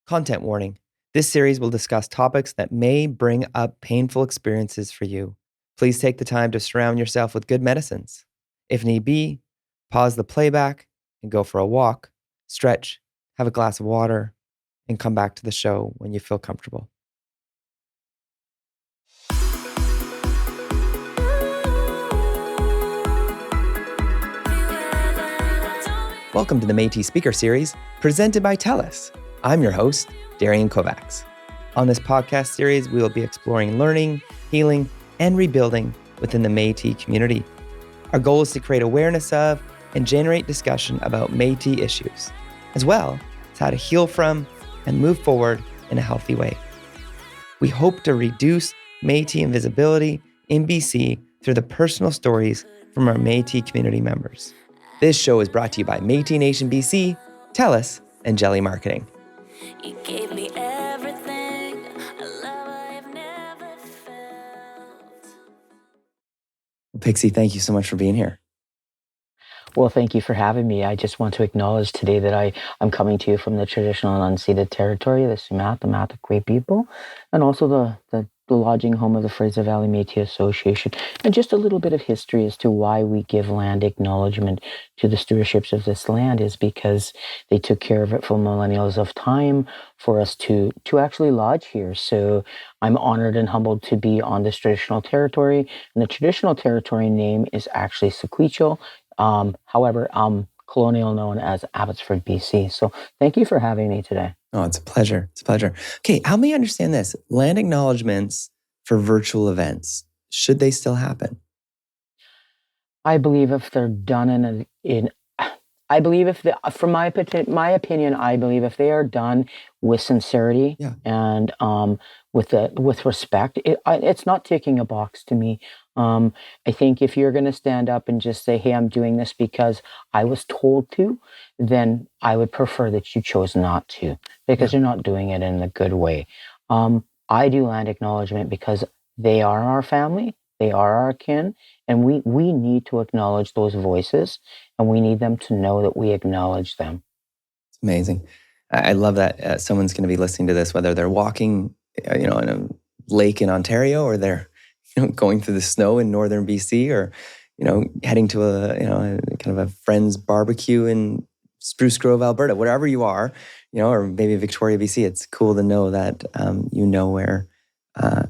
Content warning. This series will discuss topics that may bring up painful experiences for you. Please take the time to surround yourself with good medicines. If need be, pause the playback and go for a walk, stretch, have a glass of water, and come back to the show when you feel comfortable. Welcome to the Métis Speaker Series, presented by TELUS. I'm your host, Darian Kovacs. On this podcast series, we will be exploring learning, healing, and rebuilding within the Métis community. Our goal is to create awareness of and generate discussion about Métis issues, as well as how to heal from and move forward in a healthy way. We hope to reduce Métis invisibility in BC through the personal stories from our Métis community members. This show is brought to you by Métis Nation BC, TELUS, and Jelly Marketing. You gave me everything, a love I've never felt. Pixie, thank you so much for being here. Well, thank you for having me. I just want to acknowledge today that I'm coming to you from the traditional and unceded territory, the Sumat, the Matakwe people, and also the lodging home of the Fraser Valley Métis Association, and just a little bit of history as to why we give land acknowledgement to the stewardships of this land is because they took care of it for millennials of time for us to actually lodge here. So I'm honored and humbled to be on this traditional territory, and the traditional territory name is actually Sequential. However, colonial known as Abbotsford, BC. So thank you for having me today. Oh, it's a pleasure. It's a pleasure. Okay, help me understand this. Land acknowledgements for virtual events, should they still happen? I believe if they're done I believe from my opinion, I believe if they are done with sincerity and with respect, it's not ticking a box to me. I think if you're going to stand up and just say, hey, I'm doing this because I was told to, then I would prefer that you chose not to, because you're not doing it in a good way. I do land acknowledgement because they are our family, they are our kin, and we need to acknowledge those voices, and we need them to know that we acknowledge them. It's amazing. I love that someone's going to be listening to this, whether they're walking, in a lake in Ontario, or they're going through the snow in northern BC, or heading to a kind of a friend's barbecue in Spruce Grove, Alberta, wherever you are, or maybe Victoria, BC. It's cool to know that where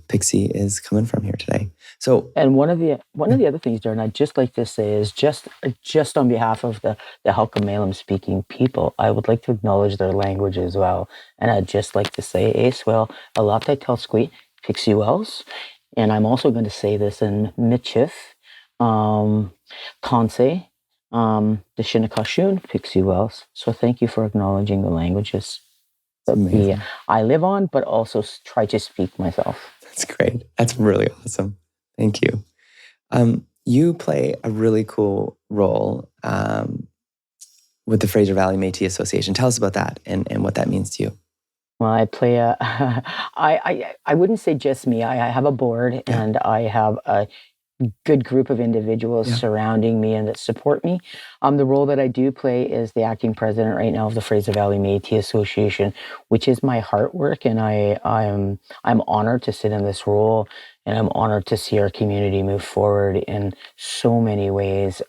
Pixie is coming from here today. So, and one of the other things, Darren, I'd just like to say is just on behalf of the Halkomelem speaking people, I would like to acknowledge their language as well. And I'd just like to say, Aeswell, Alaptai Telsqui, Pixie Wells. And I'm also going to say this in Michif, Kansai, the Shinnecoshun, Pixie Wells. So thank you for acknowledging the languages that I live on, but also try to speak myself. That's great. That's really awesome. Thank you. You play a really cool role with the Fraser Valley Métis Association. Tell us about that and what that means to you. Well, I play I wouldn't say just me. I have a board and I have a good group of individuals surrounding me and that support me. The role that I do play is the acting president right now of the Fraser Valley Métis Association, which is my heart work, and I'm honored to sit in this role, and I'm honored to see our community move forward in so many ways.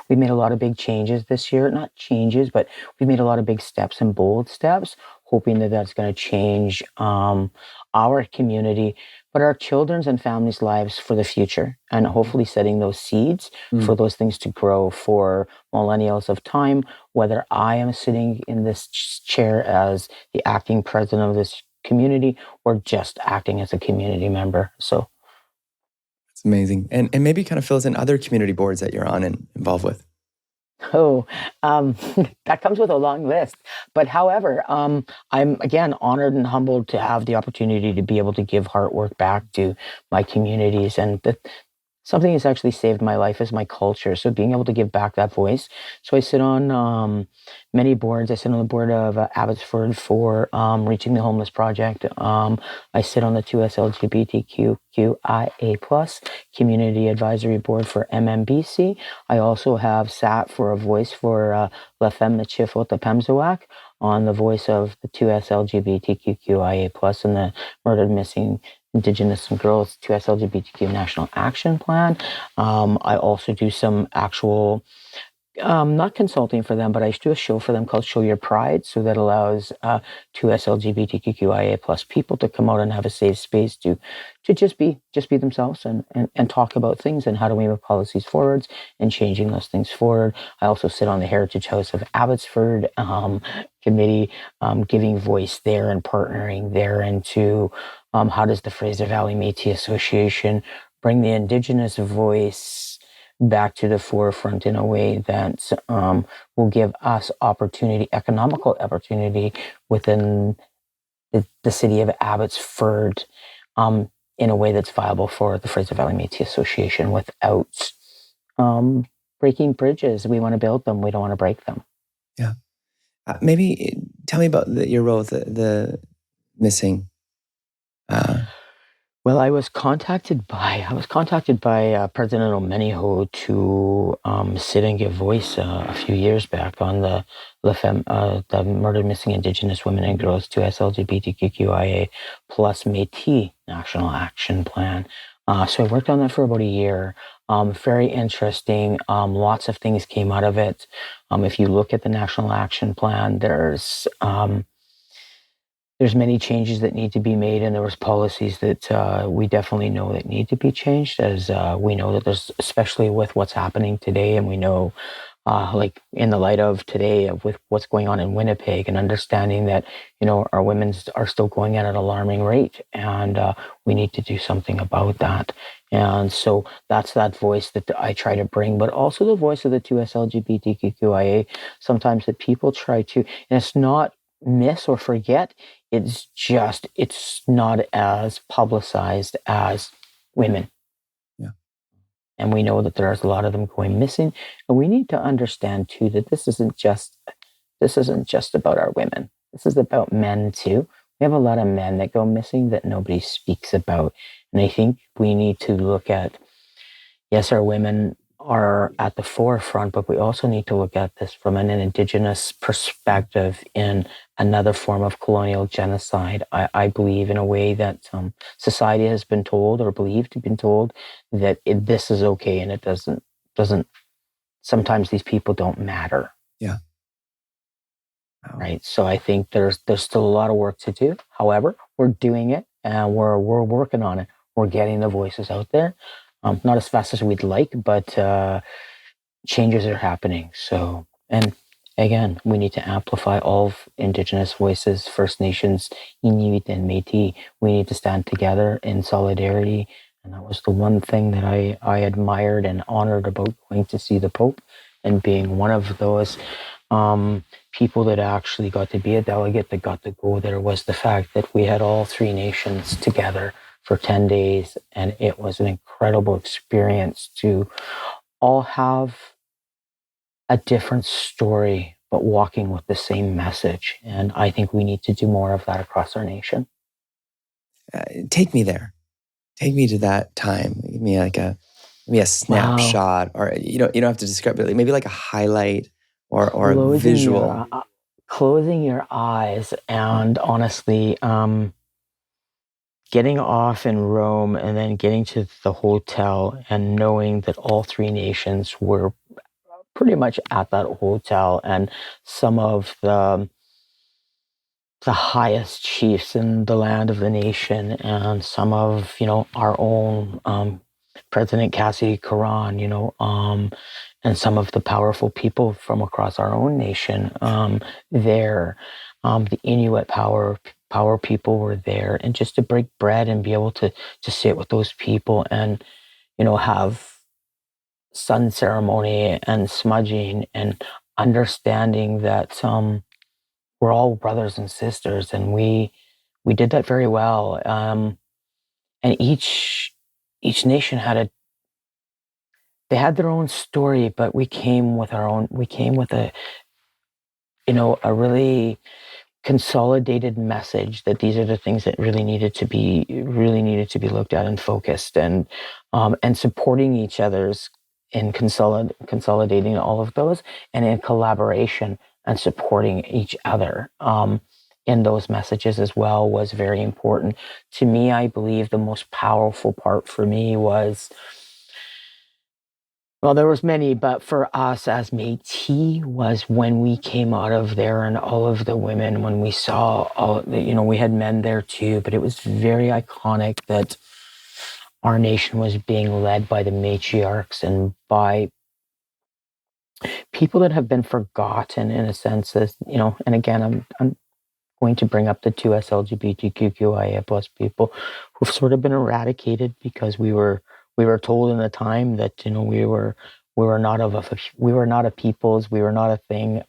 We've made a lot of big changes this year, not changes, but we've made a lot of big steps and bold steps, hoping that that's going to change our community, but our children's and families' lives for the future, and hopefully setting those seeds for those things to grow for millennials of time, whether I am sitting in this chair as the acting president of this community or just acting as a community member. So it's amazing. And maybe kind of fills in other community boards that you're on and involved with. Oh, that comes with a long list. But however, I'm again honored and humbled to have the opportunity to be able to give heart work back to my communities. And something that's actually saved my life is my culture. So being able to give back that voice. So I sit on many boards. I sit on the board of Abbotsford for Reaching the Homeless Project. I sit on the 2S LGBTQIA+ Community Advisory Board for MMBC. I also have sat for a voice for La Femme Michif Otapemzawak. on the voice of the 2S LGBTQIA plus and the murdered, missing Indigenous and girls 2S LGBTQ National Action Plan. I also do some actual not consulting for them, but I do a show for them called Show Your Pride. So that allows 2S LGBTQIA plus people to come out and have a safe space to just be themselves and talk about things and how do we move policies forwards and changing those things forward. I also sit on the Heritage House of Abbotsford committee, giving voice there and partnering there into how does the Fraser Valley Métis Association bring the Indigenous voice back to the forefront in a way that will give us economical opportunity within the city of Abbotsford in a way that's viable for the Fraser Valley Métis Association without breaking bridges. We want to build them. We don't want to break them. Yeah. Maybe tell me about your role with the missing. Well, I was contacted by President Omeniho to sit and give voice a few years back on the murdered, missing Indigenous women and girls 2S LGBTQIA plus Métis National Action Plan. So I worked on that for about a year. Very interesting. Lots of things came out of it. If you look at the National Action Plan, there's many changes that need to be made, and there was policies that we definitely know that need to be changed, as we know that there's, especially with what's happening today, and we know, like in the light of today, with what's going on in Winnipeg, and understanding that, our women are still going at an alarming rate, and we need to do something about that. And so that's that voice that I try to bring, but also the voice of the 2S LGBTQIA, sometimes that people try to, and it's not miss or forget, it's not as publicized as women. Yeah. And we know that there's a lot of them going missing, and we need to understand too that this isn't just about our women. This is about men too. We have a lot of men that go missing that nobody speaks about, and I think we need to look at, yes, our women are at the forefront, but we also need to look at this from an Indigenous perspective in another form of colonial genocide. I believe in a way that society has been told, or believed to have been told, that this is okay, and it doesn't. Sometimes these people don't matter. Yeah. Wow. Right. So I think there's still a lot of work to do. However, we're doing it, and we're working on it. We're getting the voices out there. Not as fast as we'd like, but changes are happening. So, and again, we need to amplify all of Indigenous voices, First Nations, Inuit, and Métis. We need to stand together in solidarity. And that was the one thing that I admired and honored about going to see the Pope and being one of those people that actually got to be a delegate, that got to go there, was the fact that we had all three nations together for 10 days. And it was an incredible experience to all have a different story, but walking with the same message. And I think we need to do more of that across our nation. Take me there. Take me to that time. Give me maybe a snapshot, or you don't have to describe it. Maybe like a highlight or a visual. Closing your eyes and honestly, getting off in Rome and then getting to the hotel and knowing that all three nations were pretty much at that hotel, and some of the highest chiefs in the land of the nation, and some of, our own President Cassidy Caron, and some of the powerful people from across our own nation there. The Inuit power people were there, and just to break bread and be able to sit with those people and, have sun ceremony and smudging and understanding that we're all brothers and sisters, and we did that very well. And each nation had they had their own story, but we came with a really consolidated message that these are the things that really needed to be looked at and focused, and supporting each other's in consolidating all of those, and in collaboration and supporting each other in those messages as well was very important. To me, I believe the most powerful part for me was, well, there was many, but for us as Métis was when we came out of there and all of the women, when we saw all, we had men there too, but it was very iconic that our nation was being led by the matriarchs and by people that have been forgotten in a sense, as and again, I'm going to bring up the two LGBTQIA plus people who've sort of been eradicated because we were told in the time that we were not a peoples, we were not a thing.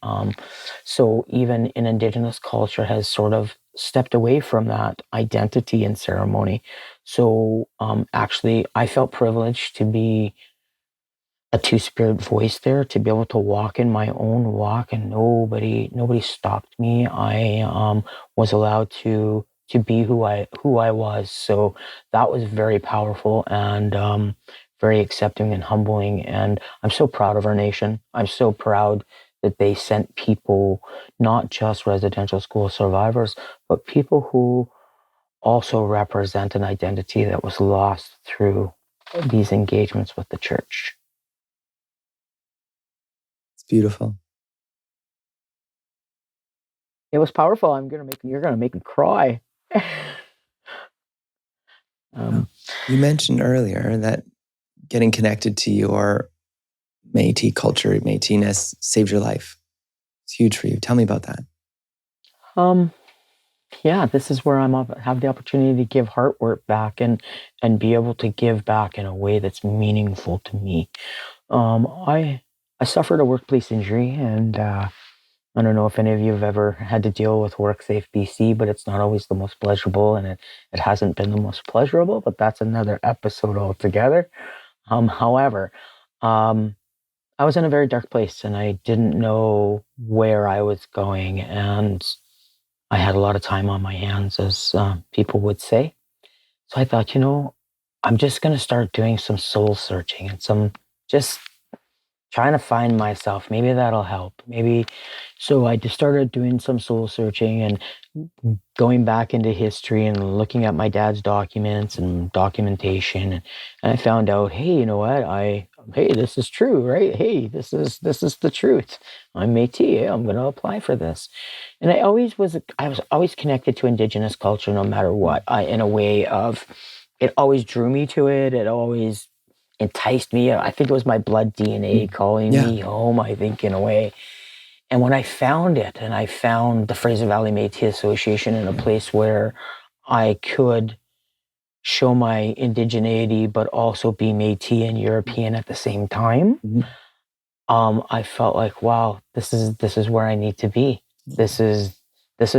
So even in Indigenous culture has sort of stepped away from that identity and ceremony. So actually, I felt privileged to be a two-spirit voice there, to be able to walk in my own walk, and nobody stopped me. I was allowed to be who I was. So that was very powerful and very accepting and humbling. And I'm so proud of our nation. I'm so proud that they sent people, not just residential school survivors, but people who also represent an identity that was lost through these engagements with the church. Beautiful. It was powerful. You're gonna make me cry. You mentioned earlier that getting connected to your Métis culture, Métis-ness saved your life. It's huge for you. Tell me about that. Yeah, this is where have the opportunity to give heart work back and be able to give back in a way that's meaningful to me. I suffered a workplace injury, and I don't know if any of you have ever had to deal with WorkSafe BC, but it's not always the most pleasurable, and it hasn't been the most pleasurable, but that's another episode altogether. However, I was in a very dark place, and I didn't know where I was going, and I had a lot of time on my hands, as people would say. So I thought, I'm just going to start doing some soul searching and just trying to find myself. Maybe that'll help. So I just started doing some soul searching and going back into history and looking at my dad's documents and documentation. And I found out, hey, you know what? Hey, this is true, right? Hey, this is the truth. I'm Métis. I'm going to apply for this. And I was always connected to Indigenous culture, no matter what. In a way of, it always drew me to it. It always enticed me. I think it was my blood DNA calling me home, I think, in a way. And when I found it, and I found the Fraser Valley Métis Association in a place where I could show my indigeneity, but also be Métis and European at the same time, I felt like, wow, this is where I need to be. This is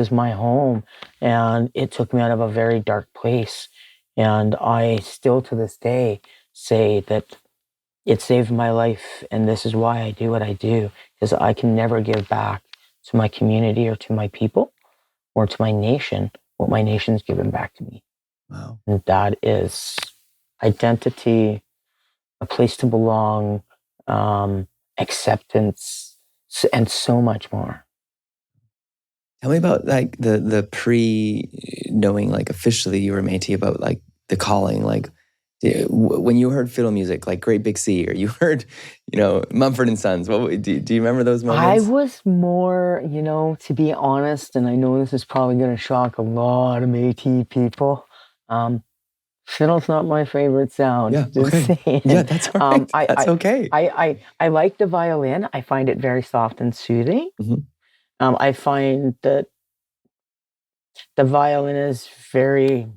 my home. And it took me out of a very dark place. And I still to this day say that it saved my life, and this is why I do what I do, because I can never give back to my community or to my people or to my nation what my nation's given back to me. Wow. And that is identity, a place to belong, acceptance, and so much more. Tell me about like the pre-knowing, like officially you were Métis, about like the calling, like when you heard fiddle music, like Great Big Sea, or you heard, Mumford & Sons. Do you remember those moments? I was more, to be honest, and I know this is probably going to shock a lot of Métis people. Fiddle's not my favorite sound. Yeah, just okay. saying. Yeah, that's all right. That's okay. I like the violin. I find it very soft and soothing. I find that the violin is very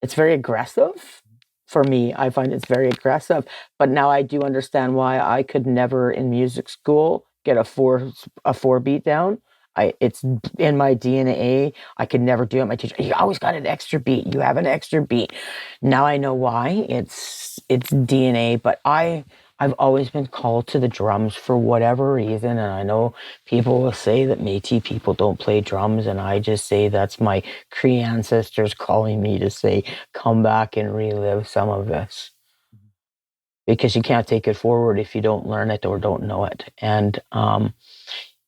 aggressive. For me, I find it's very aggressive. But now I do understand why I could never in music school get a four beat down. It's in my DNA. I could never do it. My teacher, you always got an extra beat. You have an extra beat. Now I know why. It's DNA. But I've always been called to the drums for whatever reason. And I know people will say that Métis people don't play drums. And I just say that's my Cree ancestors calling me to say, come back and relive some of this. Because you can't take it forward if you don't learn it or don't know it. And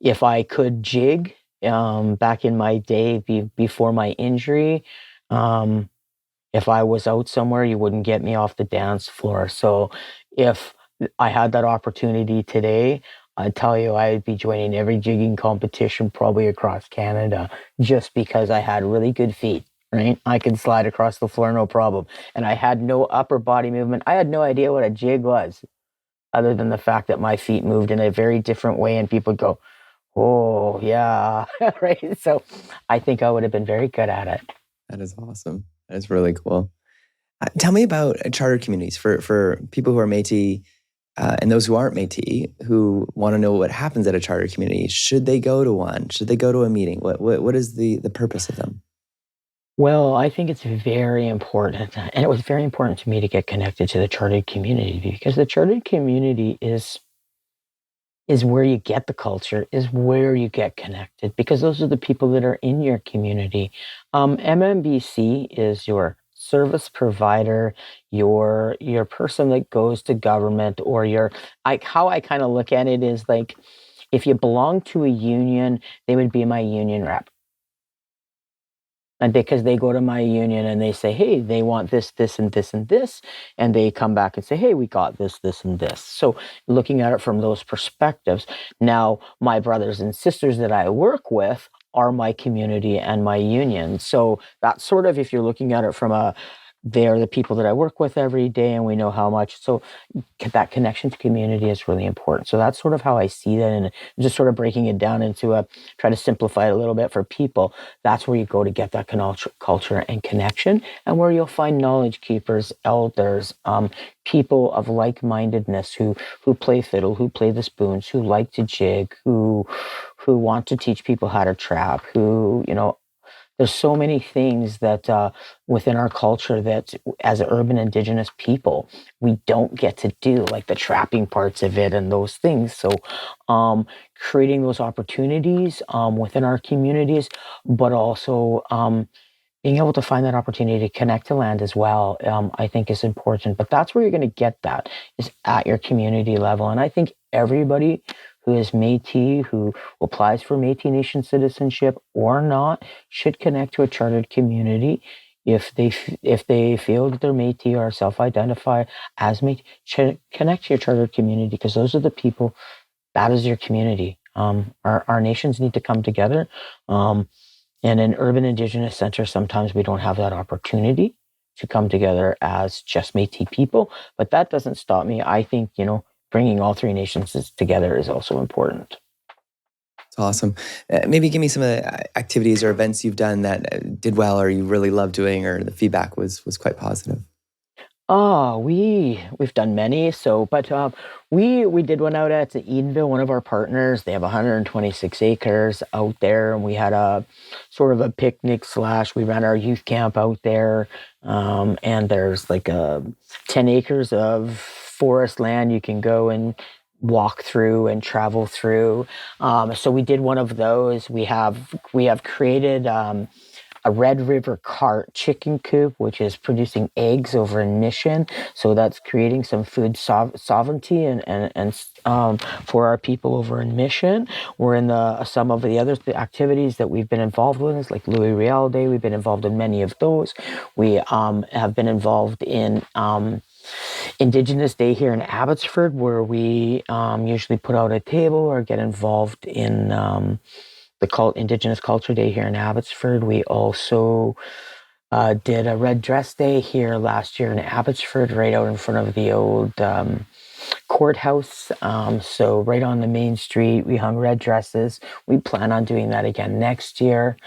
if I could jig back in my day before my injury, if I was out somewhere, you wouldn't get me off the dance floor. So if I had that opportunity today, I'd tell you I'd be joining every jigging competition probably across Canada just because I had really good feet, right? I could slide across the floor no problem. And I had no upper body movement. I had no idea what a jig was other than the fact that my feet moved in a very different way and people would go, oh, yeah, right? So I think I would have been very good at it. That is awesome. That is really cool. Tell me about charter communities for people who are Métis and those who aren't Métis who want to know what happens at a charter community. Should they go to one? Should they go to a meeting? What is the purpose of them? Well, I think it's very important, and it was very important to me to get connected to the chartered community because the chartered community is where you get the culture, is where you get connected, because those are the people that are in your community. MMBC is your service provider, your person that goes to government, or how I kind of look at it is like, if you belong to a union, they would be my union rep. And because they go to my union and they say, hey, they want this, this, and this, and this. And they come back and say, hey, we got this, this, and this. So looking at it from those perspectives. Now, my brothers and sisters that I work with are my community and my union. So that's sort of, if you're looking at it from they're the people that I work with every day and we know how much. So that connection to community is really important. So that's sort of how I see that, and just sort of breaking it down into try to simplify it a little bit for people. That's where you go to get that culture and connection, and where you'll find knowledge keepers, elders, people of like-mindedness who play fiddle, who play the spoons, who like to jig, who want to teach people how to trap, who, there's so many things that within our culture that as urban Indigenous people, we don't get to do, like the trapping parts of it and those things. So creating those opportunities within our communities, but also being able to find that opportunity to connect to land as well, I think is important. But that's where you're going to get that, is at your community level. And I think everybody who is Métis, who applies for Métis Nation citizenship or not, should connect to a chartered community. If they feel that they're Métis or self-identify as Métis, connect to your chartered community, because those are the people, that is your community. Our nations need to come together. And in urban Indigenous centers, sometimes we don't have that opportunity to come together as just Métis people, but that doesn't stop me. I think, bringing all three nations together is also important. It's awesome. Maybe give me some of the activities or events you've done that did well, or you really loved doing, or the feedback was quite positive. Oh, we've done many. But we did one out at Edenville, one of our partners. They have 126 acres out there, and we had a sort of a picnic / we ran our youth camp out there. And there's like 10 acres of forest land you can go and walk through and travel through. So we did one of those. We have created a Red River carp chicken coop, which is producing eggs over in Mission. So that's creating some food sovereignty and for our people over in Mission. We're in some of the other activities that we've been involved with, like Louis Riel Day. We've been involved in many of those. We have been involved in Indigenous Day here in Abbotsford, where we usually put out a table or get involved in the Indigenous Culture Day here in Abbotsford. We also did a Red Dress Day here last year in Abbotsford, right out in front of the old courthouse. So right on the main street, we hung red dresses. We plan on doing that again next year.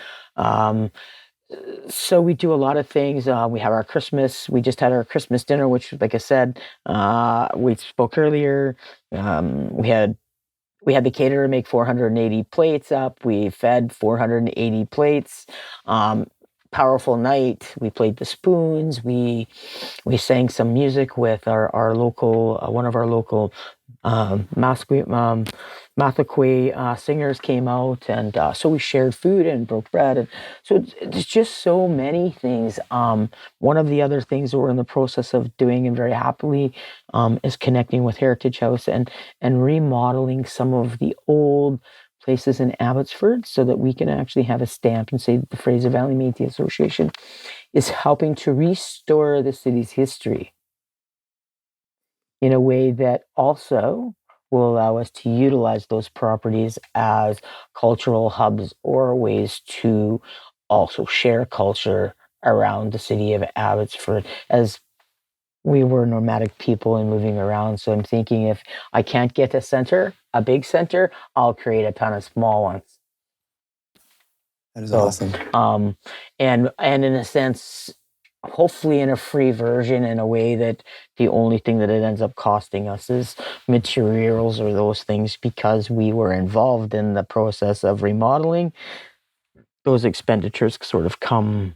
So we do a lot of things. We have our Christmas. We just had our Christmas dinner, which, like I said, we spoke earlier. We had the caterer make 480 plates up. We fed 480 plates. Powerful night. We played the spoons. We sang some music with our local, one of our local Mathakwe singers came out, and so we shared food and broke bread, and so it's just so many things. One of the other things that we're in the process of doing, and very happily, is connecting with Heritage House and remodeling some of the old places in Abbotsford so that we can actually have a stamp and say that the Fraser Valley Métis Association is helping to restore the city's history in a way that also will allow us to utilize those properties as cultural hubs or ways to also share culture around the city of Abbotsford, as we were nomadic people and moving around. So I'm thinking, if I can't get a big center, I'll create a ton of small ones. That is awesome. And in a sense, hopefully in a free version, in a way that the only thing that it ends up costing us is materials or those things, because we were involved in the process of remodeling. Those expenditures sort of come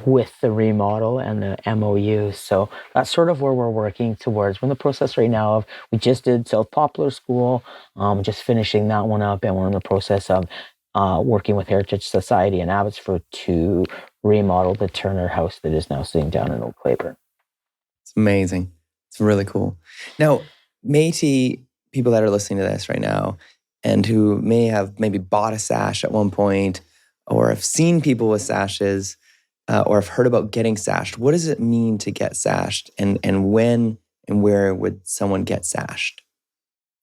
with the remodel and the MOU. So that's sort of where we're working towards. We're in the process right now of, we just did South Poplar School, just finishing that one up, and we're in the process of working with Heritage Society in Abbotsford to remodel the Turner House that is now sitting down in Oak Claiborne. It's amazing. It's really cool. Now, Métis people that are listening to this right now and who may have maybe bought a sash at one point or have seen people with sashes or have heard about getting sashed, what does it mean to get sashed, and when and where would someone get sashed?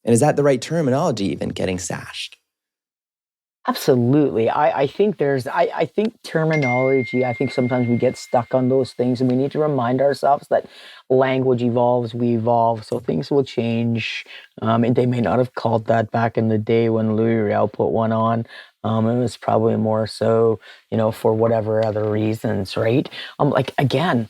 And is that the right terminology, even, getting sashed? Absolutely. I think I think terminology, I think sometimes we get stuck on those things, and we need to remind ourselves that language evolves, we evolve, so things will change. And they may not have called that back in the day when Louis Riel put one on. It was probably more so, for whatever other reasons, right? Like, again,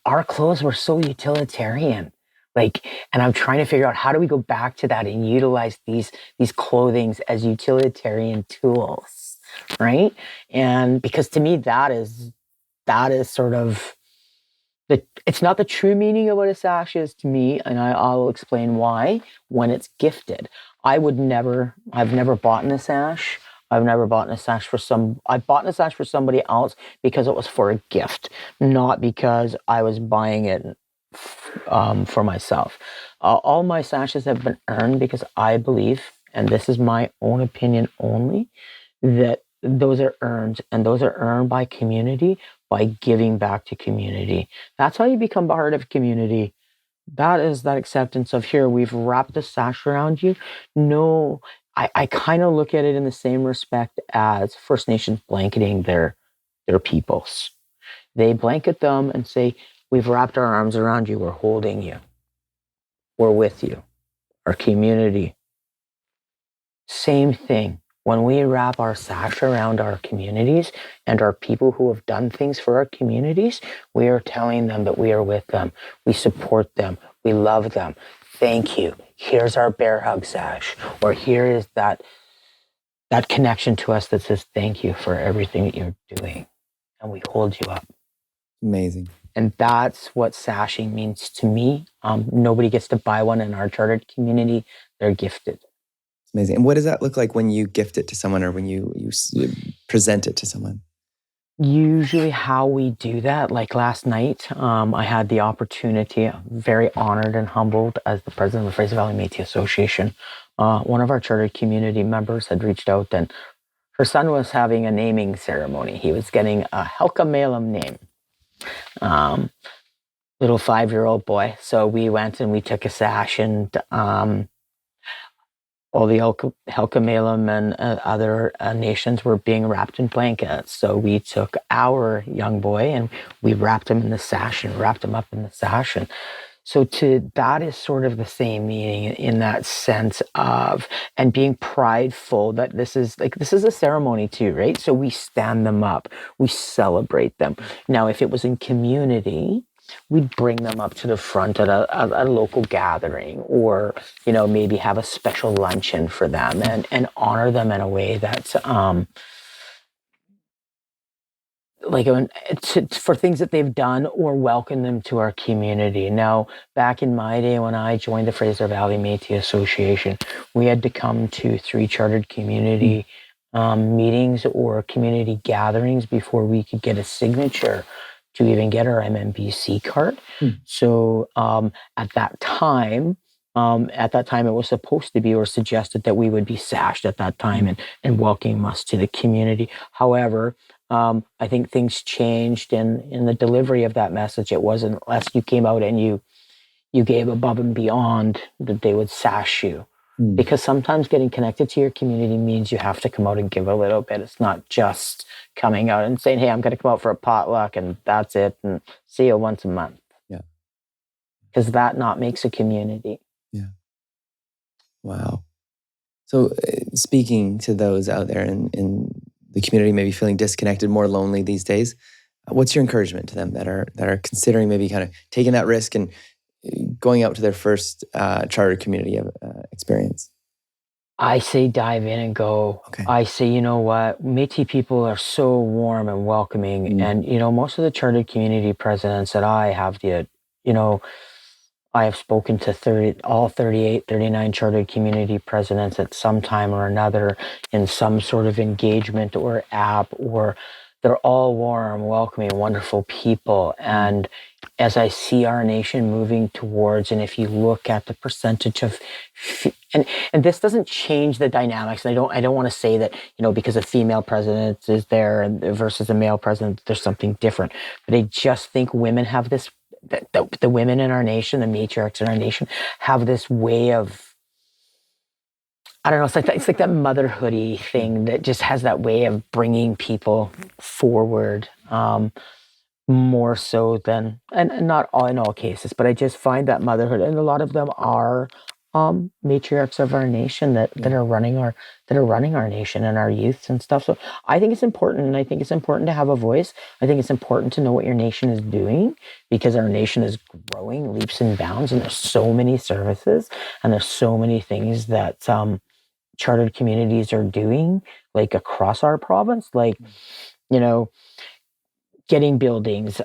our clothes were so utilitarian. And I'm trying to figure out, how do we go back to that and utilize these clothings as utilitarian tools, right? And because to me, that is sort of it's not the true meaning of what a sash is to me, and I'll explain why. When it's gifted, I've never bought a sash. I've never bought a sash I bought a sash for somebody else because it was for a gift, not because I was buying it for myself. All my sashes have been earned because I believe, and this is my own opinion only, that those are earned, and those are earned by community, by giving back to community. That's how you become part of community. That is that acceptance of, here, we've wrapped a sash around you. No, I kind of look at it in the same respect as First Nations blanketing their peoples. They blanket them and say, we've wrapped our arms around you. We're holding you. We're with you. Our community. Same thing. When we wrap our sash around our communities and our people who have done things for our communities, we are telling them that we are with them. We support them. We love them. Thank you. Here's our bear hug sash. Or here is that connection to us that says thank you for everything that you're doing. And we hold you up. Amazing. And that's what sashing means to me. Nobody gets to buy one in our chartered community. They're gifted. It's amazing. And what does that look like when you gift it to someone, or when you present it to someone? Usually how we do that, like last night, I had the opportunity, very honored and humbled as the president of the Fraser Valley Métis Association. One of our chartered community members had reached out, and her son was having a naming ceremony. He was getting a Helka Malum name. Little 5-year-old boy. So we went and we took a sash, and all the Helka Malum and other nations were being wrapped in blankets. So we took our young boy and we wrapped him in the sash and wrapped him up in the sash. And so that is sort of the same meaning in that sense of, and being prideful that this is a ceremony too, right? So we stand them up, we celebrate them. Now, if it was in community, we'd bring them up to the front at a local gathering, or, maybe have a special luncheon for them and honor them in a way that's, for things that they've done, or welcome them to our community. Now, back in my day when I joined the Fraser Valley Métis Association, we had to come to 3 chartered community meetings or community gatherings before we could get a signature to even get our MMBC card. So at that time, At that time, it was supposed to be or suggested that we would be sashed at that time and welcoming us to the community. However, I think things changed in the delivery of that message. It wasn't unless you came out and you gave above and beyond that they would sash you. Because sometimes getting connected to your community means you have to come out and give a little bit. It's not just coming out and saying, hey, I'm going to come out for a potluck and that's it and see you once a month. Yeah. Because that not makes a community. Yeah. Wow. So speaking to those out there in the community maybe feeling disconnected, more lonely these days, what's your encouragement to them that are considering maybe kind of taking that risk and going out to their first charter community experience? I say dive in and go. Okay. I say, you know what? Métis people are so warm and welcoming. And, most of the chartered community presidents that I have, I have spoken to all 38, 39 chartered community presidents at some time or another in some sort of engagement or app, or they're all warm, welcoming, wonderful people. And as I see our nation moving towards, and if you look at the percentage of, and this doesn't change the dynamics. And I don't want to say that, because a female president is there versus a male president, there's something different. But I just think women have this, the women in our nation, the matriarchs in our nation, have this way of, I don't know, it's like that motherhoody thing that just has that way of bringing people forward, more so than, and not all in all cases, but I just find that motherhood, and a lot of them are matriarchs of our nation that are running our nation and our youths and stuff. So I think it's important, and I think it's important to have a voice. I think it's important to know what your nation is doing, because our nation is growing leaps and bounds, and there's so many services and there's so many things that chartered communities are doing, like across our province, like getting buildings,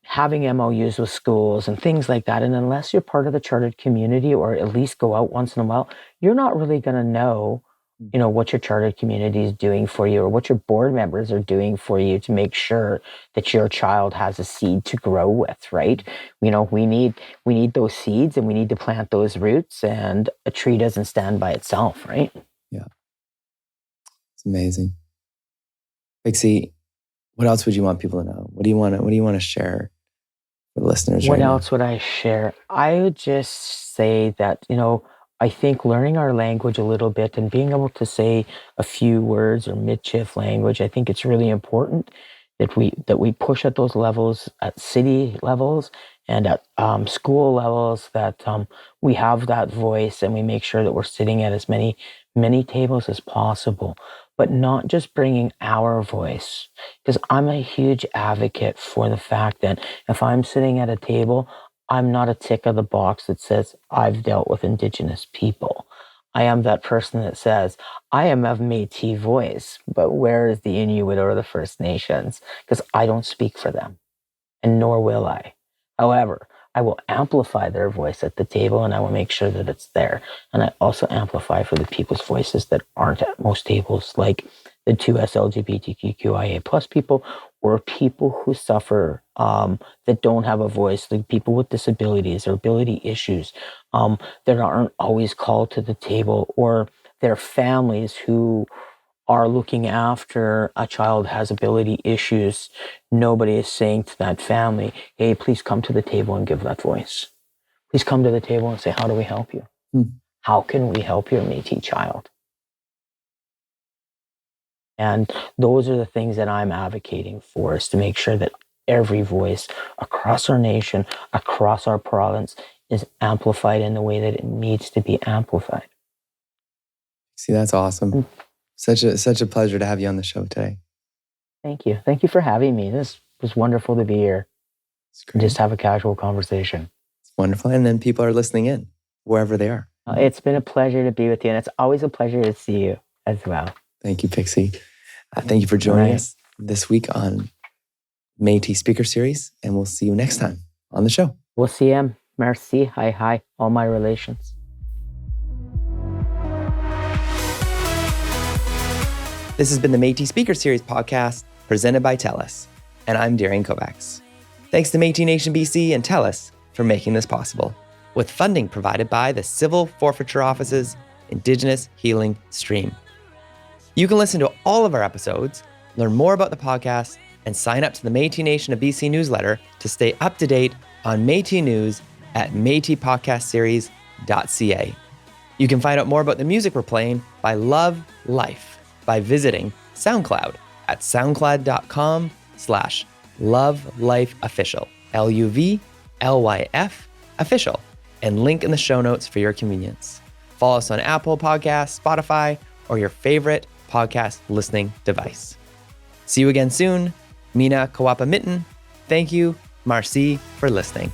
having MOUs with schools and things like that. And unless you're part of the chartered community, or at least go out once in a while, you're not really going to know, what your chartered community is doing for you, or what your board members are doing for you to make sure that your child has a seed to grow with, right? We need those seeds, and we need to plant those roots, and a tree doesn't stand by itself, right? Yeah. It's amazing. Pixie, what else would you want people to know? What do you want to share with listeners? What else would I share? I would just say that, I think learning our language a little bit and being able to say a few words or Michif language, I think it's really important that we push at those levels, at city levels and at school levels, that we have that voice, and we make sure that we're sitting at as many tables as possible, but not just bringing our voice. Because I'm a huge advocate for the fact that if I'm sitting at a table, I'm not a tick of the box that says I've dealt with Indigenous people. I am that person that says, I am of Métis voice, but where is the Inuit or the First Nations? Because I don't speak for them, and nor will I. However, I will amplify their voice at the table, and I will make sure that it's there. And I also amplify for the people's voices that aren't at most tables, like the 2S LGBTQIA plus people, or people who suffer, that don't have a voice, like people with disabilities or ability issues, that aren't always called to the table, or their families who are looking after a child has ability issues. Nobody is saying to that family, hey, please come to the table and give that voice. Please come to the table and say, how do we help you? How can we help your Métis child? And those are the things that I'm advocating for, is to make sure that every voice across our nation, across our province, is amplified in the way that it needs to be amplified. See, that's awesome. Such a pleasure to have you on the show today. Thank you. Thank you for having me. This was wonderful to be here. And just have a casual conversation. It's wonderful. And then people are listening in, wherever they are. It's been a pleasure to be with you, and it's always a pleasure to see you as well. Thank you, Pixie. Thank you for joining us this week on Métis Speaker Series, and we'll see you next time on the show. We'll see you. Merci. Hi, all my relations. This has been the Métis Speaker Series podcast, presented by TELUS, and I'm Darian Kovacs. Thanks to Métis Nation BC and TELUS for making this possible. We'll with funding provided by the Civil Forfeiture Office's Indigenous Healing Stream. You can listen to all of our episodes, learn more about the podcast, and sign up to the Métis Nation of BC newsletter to stay up to date on Métis news at métispodcastseries.ca. You can find out more about the music we're playing by Love Life by visiting SoundCloud at soundcloud.com/lovelifeofficial, LUVLYF official, and link in the show notes for your convenience. Follow us on Apple Podcasts, Spotify, or your favorite podcast listening device. See you again soon. Mina Kawapa Mitten. Thank you. Marci for listening.